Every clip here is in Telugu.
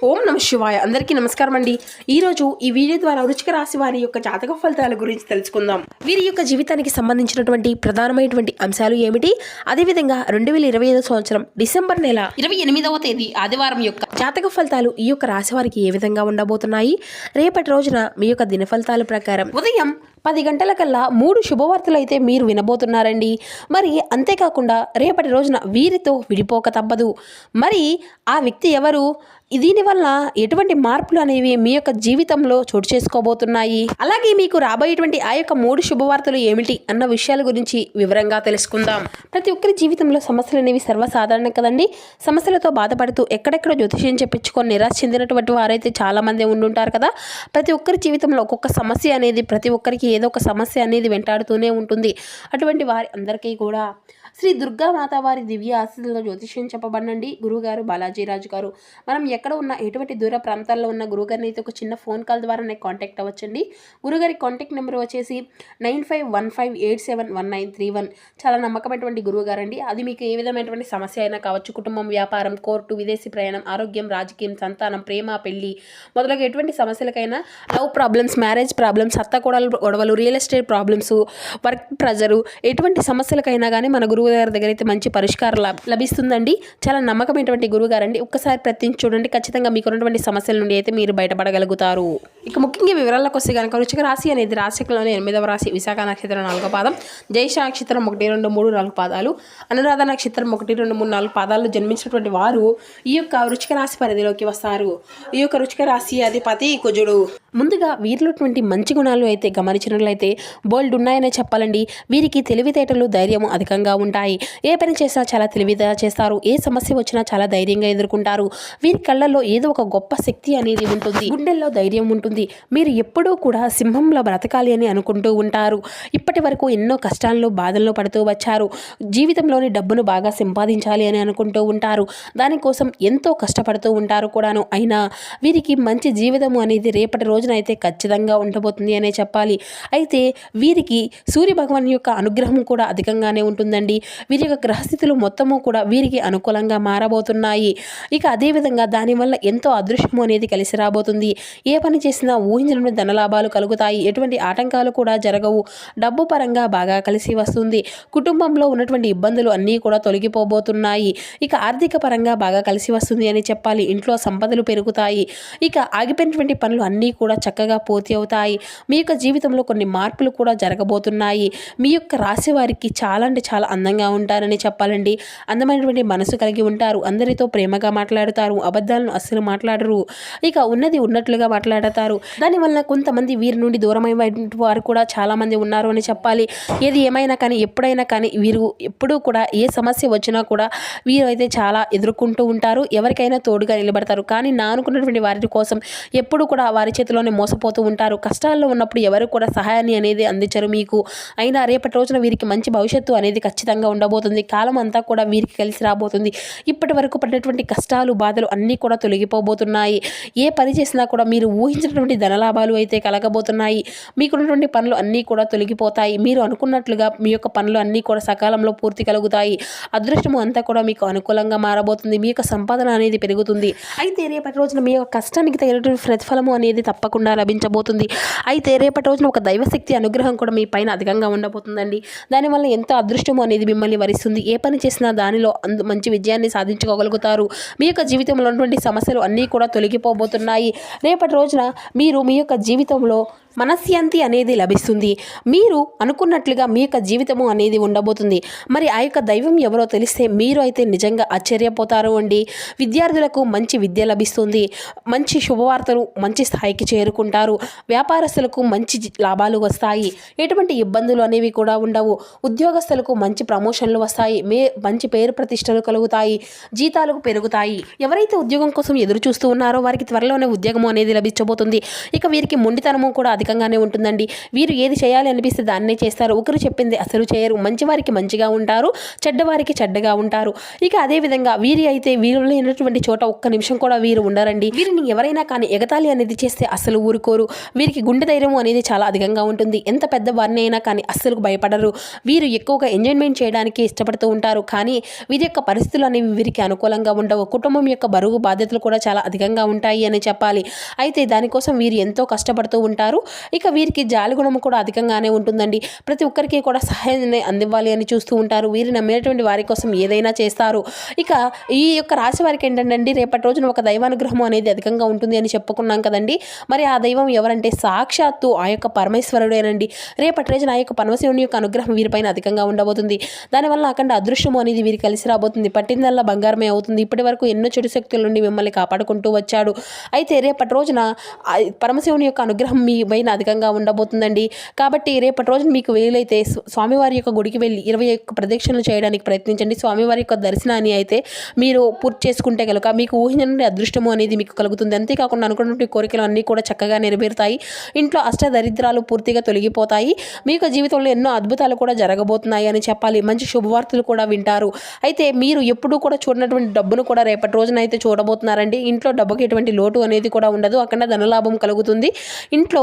ఓం నమ శివాయ. అందరికీ నమస్కారం అండి. ఈరోజు ఈ వీడియో ద్వారా వృశ్చిక రాశి వారి యొక్క జాతక ఫలితాల గురించి తెలుసుకుందాం. వీరి యొక్క జీవితానికి సంబంధించినటువంటి ప్రధానమైనటువంటి అంశాలు ఏమిటి, అదేవిధంగా 2025 సంవత్సరం డిసెంబర్ నెల 28వ తేదీ ఆదివారం యొక్క జాతక ఫలితాలు ఈ యొక్క రాశి వారికి ఏ విధంగా ఉండబోతున్నాయి, రేపటి రోజున మీ యొక్క దిన ఫలితాల ప్రకారం ఉదయం 10 గంటల కల్లా 3 శుభవార్తలు అయితే మీరు వినబోతున్నారండి. మరి అంతేకాకుండా రేపటి రోజున వీరితో విడిపోక తప్పదు. మరి ఆ వ్యక్తి ఎవరు, దీనివల్ల ఎటువంటి మార్పులు అనేవి మీ యొక్క జీవితంలో చోటు చేసుకోబోతున్నాయి, అలాగే మీకు రాబోయేటువంటి ఆ యొక్క 3 శుభవార్తలు ఏమిటి అన్న విషయాల గురించి వివరంగా తెలుసుకుందాం. ప్రతి ఒక్కరి జీవితంలో సమస్యలు అనేవి సర్వసాధారణం కదండి. సమస్యలతో బాధపడుతూ ఎక్కడెక్కడో జ్యోతిష్యం చెప్పించుకొని నిరాశ చెందినటువంటి వారైతే చాలా మంది ఉండుంటారు కదా. ప్రతి ఒక్కరి జీవితంలో ఒక్కొక్క సమస్య అనేది, ప్రతి ఒక్కరికి ఏదో ఒక సమస్య అనేది వెంటాడుతూనే ఉంటుంది. అటువంటి వారి అందరికీ కూడా శ్రీ దుర్గామాత వారి దివ్య ఆశీస్సులతో జ్యోతిష్యం చెప్పబడినండి గురువుగారు బాలాజీరాజు గారు. మనం ఎక్కడ ఉన్న ఎటువంటి దూర ప్రాంతాల్లో ఉన్న గురువుగారిని అయితే ఒక చిన్న ఫోన్ కాల్ ద్వారా నాకు కాంటాక్ట్ అవ్వచ్చండి. గురుగారి కాంటాక్ట్ నెంబర్ వచ్చేసి 9515871931. చాలా నమ్మకమైనటువంటి గురువుగారు అండి. అది మీకు ఏ విధమైనటువంటి సమస్య అయినా కావచ్చు, కుటుంబం, వ్యాపారం, కోర్టు, విదేశీ ప్రయాణం, ఆరోగ్యం, రాజకీయం, సంతానం, ప్రేమ, పెళ్లి మొదలగు ఎటువంటి సమస్యలకైనా, లవ్ ప్రాబ్లమ్స్, మ్యారేజ్ ప్రాబ్లమ్స్, అత్తకోడలు గొడవలు, real estate problems, work pressure, ఎటువంటి సమస్యలకైనా కానీ మన గురువు గారి దగ్గర అయితే మంచి పరిష్కారం లభిస్తుందండి. చాలా నమ్మకమైనటువంటి గురువుగారు అండి. ఒక్కసారి ప్రయత్నించి చూడండి, ఖచ్చితంగా మీకు ఉన్నటువంటి సమస్యల నుండి అయితే మీరు బయటపడగలుగుతారు. ఇక ముఖ్యంగా వివరాలకు వస్తే కనుక వృశ్చిక రాశి అనేది రాశిలోనే 8వ రాశి. విశాఖ నక్షత్రం 4వ పాదం, జ్యేష్ఠ నక్షత్రం 1, 2, 3, 4 పాదాలు, అనురాధ నక్షత్రం 1, 2, 3, 4 పాదాలు జన్మించినటువంటి వారు ఈ యొక్క వృశ్చిక రాశి పరిధిలోకి వస్తారు. ఈ యొక్క వృశ్చిక రాశి అధిపతి కుజుడు. ముందుగా వీరిలోటువంటి మంచి గుణాలు అయితే గమనించినట్లయితే బోల్డ్ ఉన్నాయనే చెప్పాలండి. వీరికి తెలివితేటలు, ధైర్యం అధికంగా ఉంటాయి. ఏ పని చేసినా చాలా తెలివిగా చేస్తారు. ఏ సమస్య వచ్చినా చాలా ధైర్యంగా ఎదుర్కొంటారు. వీరి కళ్ళల్లో ఏదో ఒక గొప్ప శక్తి అనేది ఉంటుంది, గుండెల్లో ధైర్యం ఉంటుంది. మీరు ఎప్పుడూ కూడా సింహంలో బ్రతకాలి అని అనుకుంటూ ఉంటారు. ఇప్పటి వరకు ఎన్నో కష్టాలను, బాధలను పడుతూ వచ్చారు. జీవితంలోని డబ్బును బాగా సంపాదించాలి అని అనుకుంటూ ఉంటారు. దానికోసం ఎంతో కష్టపడుతూ ఉంటారు కూడాను. అయినా వీరికి మంచి జీవితం అనేది రేపటి రోజున అయితే ఖచ్చితంగా ఉండబోతుంది అనే చెప్పాలి. అయితే వీరికి సూర్య భగవాన్ యొక్క అనుగ్రహం కూడా అధికంగానే ఉంటుందండి. వీరి యొక్క గ్రహస్థితులు మొత్తము కూడా వీరికి అనుకూలంగా మారబోతున్నాయి. ఇక అదేవిధంగా దానివల్ల ఎంతో అదృష్టం అనేది కలిసి రాబోతుంది. ఏ పని చేసినా ఊహించని ధనలాభాలు కలుగుతాయి. ఎటువంటి ఆటంకాలు కూడా జరగవు. డబ్బు పరంగా బాగా కలిసి వస్తుంది. కుటుంబంలో ఉన్నటువంటి ఇబ్బందులు అన్నీ కూడా తొలగిపోబోతున్నాయి. ఇక ఆర్థిక పరంగా బాగా కలిసి వస్తుంది అని చెప్పాలి. ఇంట్లో సంపదలు పెరుగుతాయి. ఇక ఆగిపోయినటువంటి పనులు అన్నీ కూడా చక్కగా పూర్తి అవుతాయి. మీ యొక్క జీవితంలో కొన్ని మార్పులు కూడా జరగబోతున్నాయి. మీ యొక్క రాశి వారికి చాలా అంటే చాలా అందంగా ఉంటారని చెప్పాలండి. అందమైనటువంటి మనసు కలిగి ఉంటారు. అందరితో ప్రేమగా మాట్లాడుతారు. అబద్ధాలను అస్సలు మాట్లాడరు. ఇక ఉన్నది ఉన్నట్లుగా మాట్లాడతారు. దానివల్ల కొంతమంది వీరి నుండి దూరమైన వారు కూడా చాలా మంది ఉన్నారు అని చెప్పాలి. ఏది ఏమైనా కానీ, ఎప్పుడైనా కానీ వీరు ఎప్పుడూ కూడా ఏ సమస్య వచ్చినా కూడా వీరు అయితే చాలా ఎదుర్కొంటూ ఉంటారు. ఎవరికైనా తోడుగా నిలబడతారు. కానీ నా అనుకున్నటువంటి వారి కోసం ఎప్పుడు కూడా వారి చేతిలోనే మోసపోతూ ఉంటారు. కష్టాల్లో ఉన్నప్పుడు ఎవరు కూడా సహాయాన్ని అనేది అందించరు మీకు. అయినా రేపటి రోజున వీరికి మంచి భవిష్యత్తు అనేది ఖచ్చితంగా ఉండబోతుంది. కాలం అంతా కూడా వీరికి కలిసి రాబోతుంది. ఇప్పటి వరకు పడినటువంటి కష్టాలు, బాధలు అన్నీ కూడా తొలగిపోబోతున్నాయి. ఏ పని చేసినా కూడా మీరు ఊహించినటువంటి ధనలాభాలు అయితే కలగబోతున్నాయి. మీకున్నటువంటి పనులు అన్నీ కూడా తొలగిపోతాయి. మీరు అనుకున్నట్లుగా మీ యొక్క పనులు అన్నీ కూడా సకాలంలో పూర్తి కలుగుతాయి. అదృష్టము అంతా కూడా మీకు అనుకూలంగా మారబోతుంది. మీ యొక్క సంపాదన అనేది పెరుగుతుంది. అయితే రేపటి రోజున మీ యొక్క కష్టానికి తగినటువంటి ప్రతిఫలము అనేది తప్పకుండా లభించబోతుంది. అయితే రేపటి రోజున ఒక దైవశక్తి అనుగ్రహం కూడా మీ పైన అధికంగా ఉండబోతుందండి. దానివల్ల ఎంతో అదృష్టము అనేది మిమ్మల్ని వరిస్తుంది. ఏ పని చేసినా దానిలో మంచి విజయాన్ని సాధించుకోగలుగుతారు. మీ యొక్క జీవితంలో ఉన్నటువంటి సమస్యలు అన్నీ కూడా తొలగిపోబోతున్నాయి. రేపటి రోజున మీరు మీ యొక్క జీవితంలో మనశ్శాంతి అనేది లభిస్తుంది. మీరు అనుకున్నట్లుగా మీ యొక్క జీవితము అనేది ఉండబోతుంది. మరి ఆ యొక్క దైవం ఎవరో తెలిస్తే మీరు అయితే నిజంగా ఆశ్చర్యపోతారు అండి. విద్యార్థులకు మంచి విద్య లభిస్తుంది. మంచి శుభవార్తలు, మంచి స్థాయికి చేరుకుంటారు. వ్యాపారస్తులకు మంచి లాభాలు వస్తాయి. ఎటువంటి ఇబ్బందులు అనేవి కూడా ఉండవు. ఉద్యోగస్తులకు మంచి ప్రమోషన్లు వస్తాయి. మంచి పేరు ప్రతిష్టలు కలుగుతాయి. జీతాలు పెరుగుతాయి. ఎవరైతే ఉద్యోగం కోసం ఎదురు చూస్తూ ఉన్నారో వారికి త్వరలోనే ఉద్యోగం అనేది లభించబోతుంది. ఇక వీరికి మొండితనము కూడా అధికంగానే ఉంటుందండి. వీరు ఏది చేయాలి అనిపిస్తే దాన్నే చేస్తారు. ఒకరు చెప్పింది అసలు చేయరు. మంచివారికి మంచిగా ఉంటారు, చెడ్డవారికి చెడ్డగా ఉంటారు. ఇక అదేవిధంగా వీరి అయితే వీరు లేనటువంటి చోట ఒక్క నిమిషం కూడా వీరు ఉండరండి. వీరిని ఎవరైనా కానీ ఎగతాళి అనేది చేస్తే అసలు ఊరుకోరు. వీరికి గుండె ధైర్యం అనేది చాలా అధికంగా ఉంటుంది. ఎంత పెద్ద వారిని అయినా కానీ అస్సలు భయపడరు. వీరు ఎక్కువగా ఎంజాయ్మెంట్ చేయడానికి ఇష్టపడుతూ ఉంటారు. కానీ వీరి యొక్క పరిస్థితులు అనేవి వీరికి అనుకూలంగా ఉండవు. కుటుంబం యొక్క బరువు బాధ్యతలు కూడా చాలా అధికంగా ఉంటాయి అని చెప్పాలి. అయితే దానికోసం వీరు ఎంతో కష్టపడుతూ ఉంటారు. ఇక వీరికి జాలి గుణం కూడా అధికంగానే ఉంటుందండి. ప్రతి ఒక్కరికి కూడా సహాయాన్ని అందివ్వాలి అని చూస్తూ ఉంటారు. వీరు నమ్మినటువంటి వారి కోసం ఏదైనా చేస్తారు. ఇక ఈ యొక్క రాశి వారికి ఏంటంటే రేపటి రోజున ఒక దైవానుగ్రహం అనేది అధికంగా ఉంటుంది అని చెప్పుకున్నాం కదండి. మరి ఆ దైవం ఎవరంటే సాక్షాత్తు ఆ యొక్క పరమేశ్వరుడేనండి. రేపటి రోజున ఆ యొక్క పరమశివుని యొక్క అనుగ్రహం వీరిపైన అధికంగా ఉండబోతుంది. దానివల్ల అఖండ అదృష్టం అనేది వీరికి కలిసి రాబోతుంది. పట్టిందల్లా బంగారమే అవుతుంది. ఇప్పటి వరకు ఎన్నో చెడు శక్తుల నుండి మిమ్మల్ని కాపాడుకుంటూ వచ్చాడు. అయితే రేపటి రోజున పరమశివుని యొక్క అనుగ్రహం మీ పైన అధికంగా ఉండబోతుందండి. కాబట్టి రేపటి రోజున మీకు వీలైతే స్వామివారి యొక్క గుడికి వెళ్ళి 21 ప్రదక్షిణలు చేయడానికి ప్రయత్నించండి. స్వామివారి యొక్క దర్శనాన్ని అయితే మీరు పూర్తి చేసుకుంటే కనుక మీకు ఊహించని అదృష్టము అనేది మీకు కలుగుతుంది. అంతేకాకుండా అనుకున్నటువంటి కోరికలు అన్నీ కూడా చక్కగా నెరవేరుతాయి. ఇంట్లో అష్ట దరిద్రాలు పూర్తిగా తొలగిపోతాయి. మీకు జీవితంలో ఎన్నో అద్భుతాలు కూడా జరగబోతున్నాయి అని చెప్పాలి. మంచి శుభవార్తలు కూడా వింటారు. అయితే మీరు ఎప్పుడూ కూడా చూడనటువంటి డబ్బును కూడా రేపటి రోజున అయితే చూడబోతున్నారండి. ఇంట్లో డబ్బుకి ఎటువంటి లోటు అనేది కూడా ఉండదు. అక్కడ ధనలాభం కలుగుతుంది. ఇంట్లో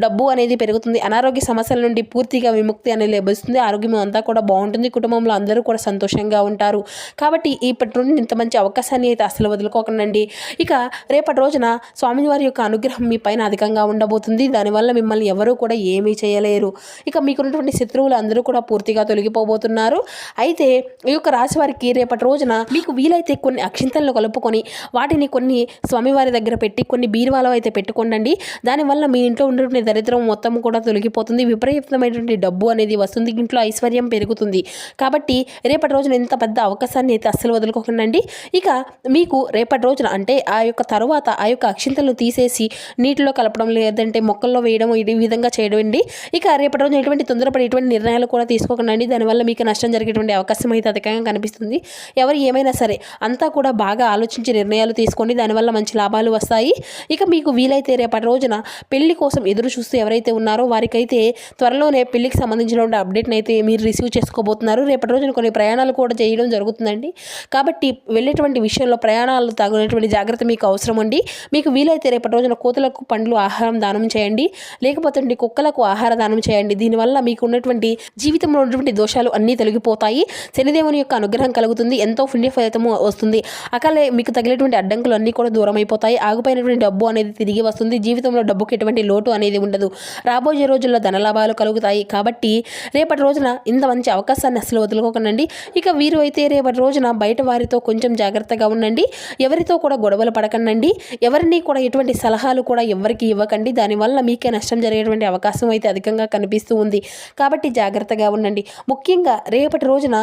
డబ్బు అనేది పెరుగుతుంది. అనారోగ్య సమస్యల నుండి పూర్తిగా విముక్తి అనేది లభిస్తుంది. ఆరోగ్యం అంతా కూడా బాగుంటుంది. కుటుంబంలో అందరూ కూడా సంతోషంగా ఉంటారు. కాబట్టి ఇప్పటి నుండి ఇంత మంచి అవకాశాన్ని అయితే అసలు వదులుకోకండి. ఇక రేపటి రోజున స్వామివారి యొక్క అనుగ్రహం మీ పైన అధికంగా ఉండబోతుంది. దానివల్ల మిమ్మల్ని ఎవరూ కూడా ఏమీ చేయలేరు. ఇక మీకున్నటువంటి శత్రువులు అందరూ కూడా పూర్తిగా తొలగిపోబోతున్నారు. అయితే ఈ యొక్క రాశి వారికి రేపటి రోజున మీకు వీలైతే కొన్ని అక్షింతలను కలుపుకొని వాటిని కొన్ని స్వామివారి దగ్గర పెట్టి కొన్ని బీరువాలో అయితే పెట్టుకోండి. దానివల్ల మీ ఇంట్లో ఉన్నటువంటి దరిద్రం మొత్తం కూడా తొలగిపోతుంది. విపరీతమైనటువంటి డబ్బు అనేది వస్తుంది. ఇంట్లో ఐశ్వర్యం పెరుగుతుంది. కాబట్టి రేపటి రోజున ఇంత పెద్ద అవకాశాన్ని అయితే అస్సలు వదులుకోకండి. ఇక మీకు రేపటి రోజున అంటే ఆ యొక్క తరువాత ఆ యొక్క అక్షింతలను తీసేసి నీటిలో కలపడం లేదంటే మొక్కల్లో వేయడం ఈ విధంగా చేయడం అండి. ఇక రేపటి రోజున ఎటువంటి తొందరపడి ఎటువంటి నిర్ణయాలు కూడా తీసుకోకండి. దానివల్ల మీకు నష్టం జరిగేటువంటి అవకాశం అయితే అధికంగా కనిపిస్తుంది. ఎవరు ఏమైనా సరే అంతా కూడా బాగా ఆలోచించి నిర్ణయాలు తీసుకోండి. దానివల్ల మంచి లాభాలు వస్తాయి. ఇక మీకు వీలైతే రేపటి రోజున పెళ్లి కోసం ఎదురు చూస్తూ ఎవరైతే ఉన్నారో వారికైతే త్వరలోనే పెళ్లికి సంబంధించిన అప్డేట్ని అయితే మీరు రిసీవ్ చేసుకోబోతున్నారు. రేపటి రోజున కొన్ని ప్రయాణాలు కూడా చేయడం జరుగుతుందండి. కాబట్టి వెళ్ళేటువంటి విషయంలో ప్రయాణాలు తగినటువంటి జాగ్రత్త మీకు అవసరం అండి. మీకు వీలైతే రేపటి రోజున కోతులకు పండ్లు ఆహారం దానం చేయండి. లేకపోతే కుక్కలకు ఆహార దానం చేయండి. దీనివల్ల మీకు ఉన్నటువంటి జీవితంలో ఉన్నటువంటి దోషాలు అన్నీ తొలగిపోతాయి. శనిదేవుని యొక్క అనుగ్రహం కలుగుతుంది. ఎంతో పుణ్య ఫలితము వస్తుంది. అకాలే మీకు తగిలేటువంటి అడ్డంకులు అన్నీ కూడా దూరం అయిపోతాయి. ఆగిపోయినటువంటి డబ్బు అనేది తిరిగి వస్తుంది. జీవితంలో డబ్బుకి ఎటువంటి లోటు అనేది ఉండదు. రాబోయే రోజుల్లో ధనలాభాలు కలుగుతాయి. కాబట్టి రేపటి రోజున ఇంత మంచి అవకాశాన్ని అసలు వదులుకోకండి. ఇక వీరు అయితే రేపటి రోజున బయట వారితో కొంచెం జాగ్రత్తగా ఉండండి. ఎవరితో కూడా గొడవలు పడకండి. ఎవరిని కూడా ఎటువంటి సలహాలు కూడా ఎవరికి ఇవ్వకండి. దానివల్ల మీకే నష్టం జరిగేటువంటి అవకాశం అయితే అధికంగా కనిపిస్తూ ఉంది. కాబట్టి జాగ్రత్తగా ఉండండి. ముఖ్యంగా రేపటి రోజున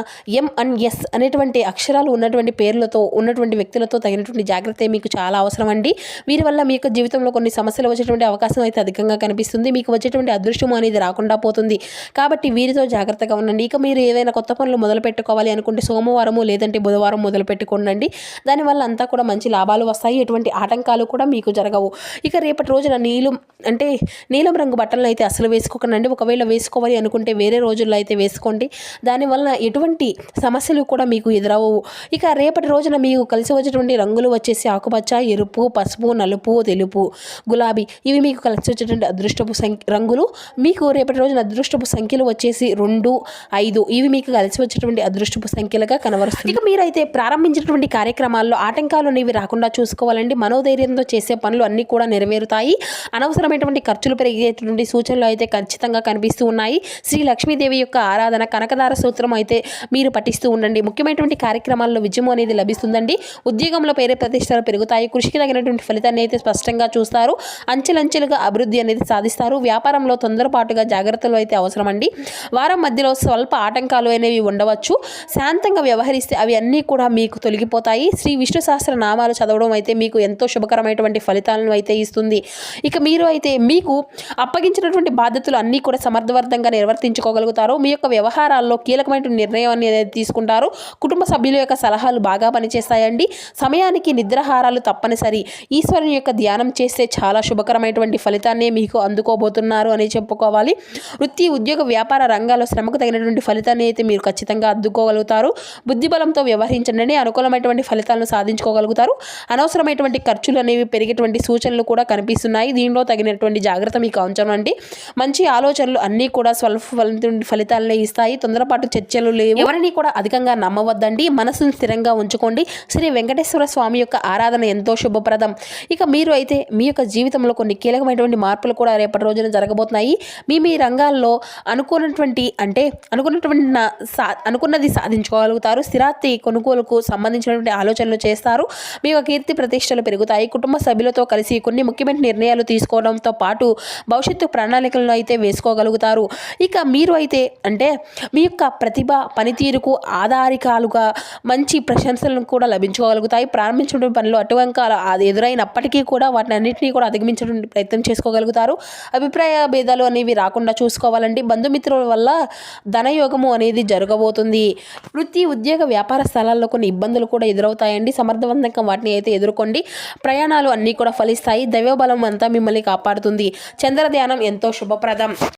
M&S అనేటువంటి అక్షరాలు ఉన్నటువంటి పేర్లతో ఉన్నటువంటి వ్యక్తులతో తగినటువంటి జాగ్రత్త మీకు చాలా అవసరం అండి. వీరి వల్ల మీ యొక్క జీవితంలో కొన్ని సమస్యలు వచ్చేటువంటి అవకాశం అయితే అధికంగా కనిపిస్తుంది. మీకు వచ్చేటువంటి అదృష్టం అనేది రాకుండా పోతుంది. కాబట్టి వీరితో జాగ్రత్తగా ఉండండి. ఇక మీరు ఏదైనా కొత్త పనులు మొదలు పెట్టుకోవాలి అనుకుంటే సోమవారము లేదంటే బుధవారం మొదలు పెట్టుకోండి. దానివల్ల అంతా కూడా మంచి లాభాలు వస్తాయి. ఎటువంటి ఆటంకాలు కూడా మీకు జరగవు. ఇక రేపటి రోజున నీలం రంగు బట్టలను అయితే అసలు వేసుకోకండి. ఒకవేళ వేసుకోవాలి అనుకుంటే వేరే రోజుల్లో అయితే వేసుకోండి. దానివల్ల ఎటువంటి సమస్యలు కూడా మీకు ఎదురవవు. ఇక రేపటి రోజున మీకు కలిసి వచ్చేటువంటి రంగులు వచ్చేసి ఆకుపచ్చ, ఎరుపు, పసుపు, నలుపు, తెలుపు, గులాబీ ఇవి మీకు కలిసి వచ్చేటువంటి అదృష్టపు రంగులు. మీకు రేపటి రోజున అదృష్టపు సంఖ్యలు వచ్చేసి 2, 5 ఇవి మీకు కలిసి వచ్చేటువంటి అదృష్టపు సంఖ్యలుగా కనబరుస్తుంది. ఇక మీరైతే ప్రారంభించినటువంటి కార్యక్రమాల్లో ఆటంకాలు అనేవి రాకుండా చూసుకోవాలండి. మనోధైర్యంతో చేసే పనులు అన్నీ కూడా నెరవేరుతాయి. అనవసరమైనటువంటి ఖర్చులు పెరిగేటువంటి సూచనలు అయితే ఖచ్చితంగా కనిపిస్తూ ఉన్నాయి. శ్రీ లక్ష్మీదేవి యొక్క ఆరాధన, కనకదార సూత్రం అయితే మీరు పఠిస్తూ ఉండండి. ముఖ్యమైనటువంటి కార్యక్రమాల్లో విజయం అనేది లభిస్తుందండి. ఉద్యోగంలో పేరు ప్రతిష్టలు పెరుగుతాయి. కృషికి తగినటువంటి ఫలితాన్ని అయితే స్పష్టంగా చూస్తారు. అంచెలంచెలుగా అభివృద్ధి అనేది సాధిస్తారు. వ్యాపారంలో తొందరపాటుగా జాగ్రత్తలు అయితే అవసరమండి. వారం మధ్యలో స్వల్ప ఆటంకాలు అనేవి ఉండవచ్చు. శాంతంగా వ్యవహరిస్తే అవి అన్నీ కూడా మీకు తొలగిపోతాయి. శ్రీ విష్ణు సహస్ర నామాలు చదవడం అయితే మీకు ఎంతో శుభకరమైనటువంటి ఫలితాలను అయితే ఇస్తుంది. ఇక మీరు అయితే మీకు అప్పగించినటువంటి బాధ్యతలు అన్నీ కూడా సమర్థవంతంగా నిర్వర్తించుకోగలుగుతారు. మీ యొక్క వ్యవహారాల్లో కీలకమైన నిర్ణయం అనేది తీసుకుంటారు. కుటుంబ సభ్యుల యొక్క సలహాలు బాగా పనిచేస్తాయండి. సమయానికి నిద్రాహారాలు తప్పనిసరి. ఈశ్వరుని యొక్క ధ్యానం చేస్తే చాలా శుభకరమైనటువంటి ఫలితాన్ని మీకు అందుకోబోతున్నారు అని చెప్పుకోవాలి. వృత్తి, ఉద్యోగ, వ్యాపార రంగాల్లో శ్రమకు తగినటువంటి ఫలితాన్ని అయితే మీరు ఖచ్చితంగా అందుకోగలుగుతారు. బుద్ధిబలంతో వ్యవహరించండి, అనుకూలమైనటువంటి ఫలితాలను సాధించుకోగలుగుతారు. అనవసరమైనటువంటి ఖర్చులు అనేవి పెరిగేటువంటి సూచనలు కూడా కనిపిస్తున్నాయి. దీనిలో తగినటువంటి జాగ్రత్త మీకు అవసరమండి. మంచి ఆలోచనలు అన్నీ కూడా స్వల్ప ఫలితాలనే ఇస్తాయి. తొందరపాటు చర్చలు లేవు. ఎవరిని కూడా అధికంగా నమ్మవద్దండి. మనసును స్థిరంగా ఉంచుకోండి. శ్రీ వెంకటేశ్వర స్వామి యొక్క ఆరాధన ఎంతో శుభప్రదం. ఇక మీరు అయితే మీ యొక్క జీవితంలో కొన్ని కీలకమైనటువంటి మార్పులు కూడా రేపటి రోజున జరగబోతున్నాయి. మీ రంగాల్లో అనుకున్నది సాధించుకోగలుగుతారు. స్థిరాస్తి కొనుగోలుకు సంబంధించినటువంటి ఆలోచనలు చేస్తారు. మీ యొక్క కీర్తి ప్రతిష్టలు పెరుగుతాయి. కుటుంబ సభ్యులతో కలిసి కొన్ని ముఖ్యమైన నిర్ణయాలు తీసుకోవడంతో పాటు భవిష్యత్తు ప్రణాళికలను అయితే వేసుకోగలుగుతారు. ఇక మీరు అయితే మీ యొక్క ప్రతిభ, పనితీరుకు ఆధారికాలుగా మంచి ప్రశంసలను కూడా లభించుకోగలుగుతాయి. ప్రారంభించిన పనిలో అటువంకాలు అది ఎదురైనప్పటికీ కూడా వాటిని అన్నింటినీ కూడా అధిగమించడానికి ప్రయత్నం చేసుకోగలుగుతారు. అభిప్రాయ భేదాలు అనేవి రాకుండా చూసుకోవాలండి. బంధుమిత్రుల వల్ల ధనయోగము అనేది జరగబోతుంది. వృత్తి, ఉద్యోగ, వ్యాపార స్థలాల్లో కొన్ని ఇబ్బందులు కూడా ఎదురవుతాయండి. సమర్థవంతంగా వాటిని అయితే ఎదుర్కోండి. ప్రయాణాలు అన్నీ కూడా ఫలిస్తాయి. దైవబలం అంతా మిమ్మల్ని కాపాడుతుంది. చంద్రధ్యానం ఎంతో శుభప్రదం.